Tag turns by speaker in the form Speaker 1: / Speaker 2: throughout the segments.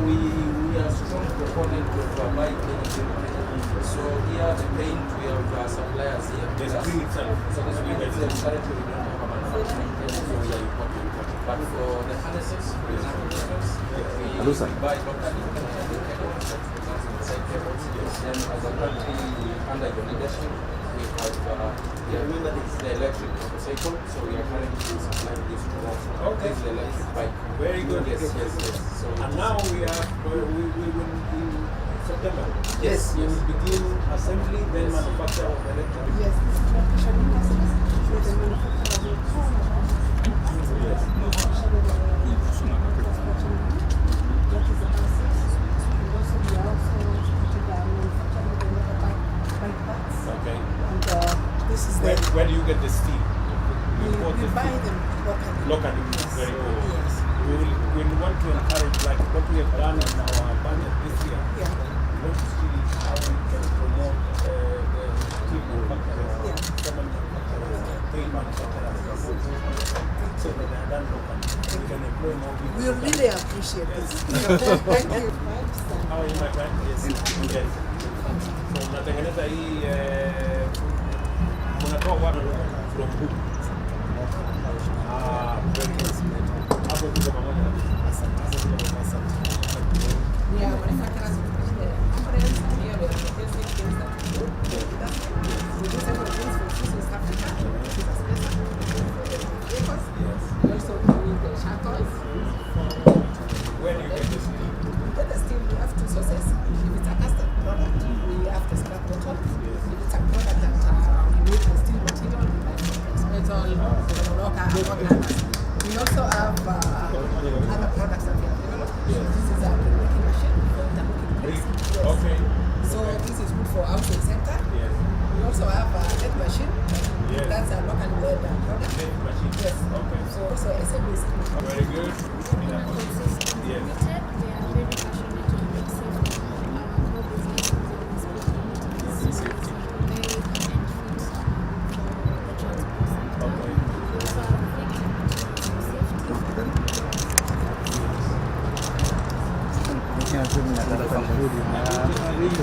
Speaker 1: we are strong proponent of bike Kenya. So here the paint we have suppliers here.
Speaker 2: The screen itself.
Speaker 1: So the screen itself currently we don't have a manufacturing Kenya, so we are importing. But for the harnesses, for example, we buy locally. And as a country, under your leadership, we have the electric motorcycle, so we are currently supplying this to us.
Speaker 2: Okay.
Speaker 1: This is the electric bike.
Speaker 2: Very good.
Speaker 1: Yes. So
Speaker 2: and now we will in September.
Speaker 1: Yes.
Speaker 2: We will begin assembly, then manufacture of electric.
Speaker 3: Yes, this is manufacturing customers. So the manufacturer will come about.
Speaker 2: Yes.
Speaker 3: That is the process. And also we are also started manufacturing the motorbike parts.
Speaker 2: Okay.
Speaker 3: And this is the
Speaker 2: Where do you get the steel? You import
Speaker 3: we
Speaker 2: the
Speaker 3: buy
Speaker 2: steel
Speaker 3: them locally.
Speaker 2: locally.
Speaker 3: Yes.
Speaker 2: Very good.
Speaker 3: Yes.
Speaker 2: We want to encourage, like what we have done in our budget this year.
Speaker 3: Yeah.
Speaker 2: We want to see how we can promote the steel manufacturers,
Speaker 3: Yeah.
Speaker 2: cement manufacturers, paint manufacturers, so that they are done locally. We can employ more people.
Speaker 3: We really appreciate this. Thank you.
Speaker 2: How are you, my friend? Yes. Yes. So mnatengeneza hii mnatoa wapi from who? Very good. Hapo tuko pamoja. Asante.
Speaker 4: We are manufacturers of components, and here we are producing things that we do. We do several things for East Africa. This is vehicles. We also do the shuttles.
Speaker 2: Where do you get this?
Speaker 4: We get the steel, we have two sources. If it's a custom product, we have the scrap metal. If it's a product that we need the steel material, like metal, local, and others. We also have other products that we have developed. This is a making machine for interlocking bricks. Yes.
Speaker 2: Okay.
Speaker 4: So this is good for housing sector.
Speaker 2: Yes.
Speaker 4: We also have a lead machine.
Speaker 2: Yes.
Speaker 4: That's a local lead product.
Speaker 2: Lead machine.
Speaker 4: Yes.
Speaker 2: Okay.
Speaker 4: So also SME is good.
Speaker 2: Very good. Yes.
Speaker 5: They are very passionate on road safety. Our core business is on safety. They and food for the transport sector.
Speaker 2: Okay.
Speaker 5: We also have a big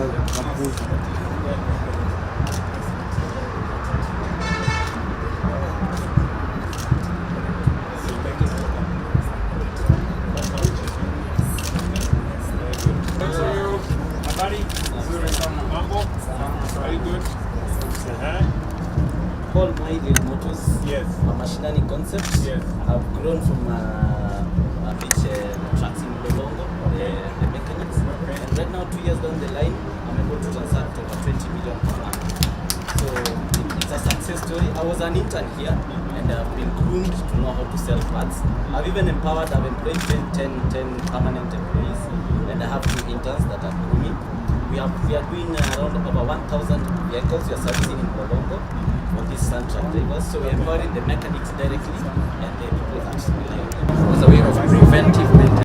Speaker 2: Habari? Mambo? Very good.
Speaker 6: Paul Maidil Motors,
Speaker 2: Yes.
Speaker 6: a Mashinani concept.
Speaker 2: Yes.
Speaker 6: I've grown from a beach trucks in Lolongo, the mechanics. And right now, 2 years down the line, I'm able to transact over 20 million per month. So it's a success story. I was an intern here and I've been groomed to know how to sell parts. I've even employed 10 permanent employees, and I have 2 interns that are grooming. We are doing around over 1,000 vehicles we are servicing in Bolongo for these Sun truck drivers. So we are empowering the mechanics directly and the people that rely on them as a way of preventive maintenance.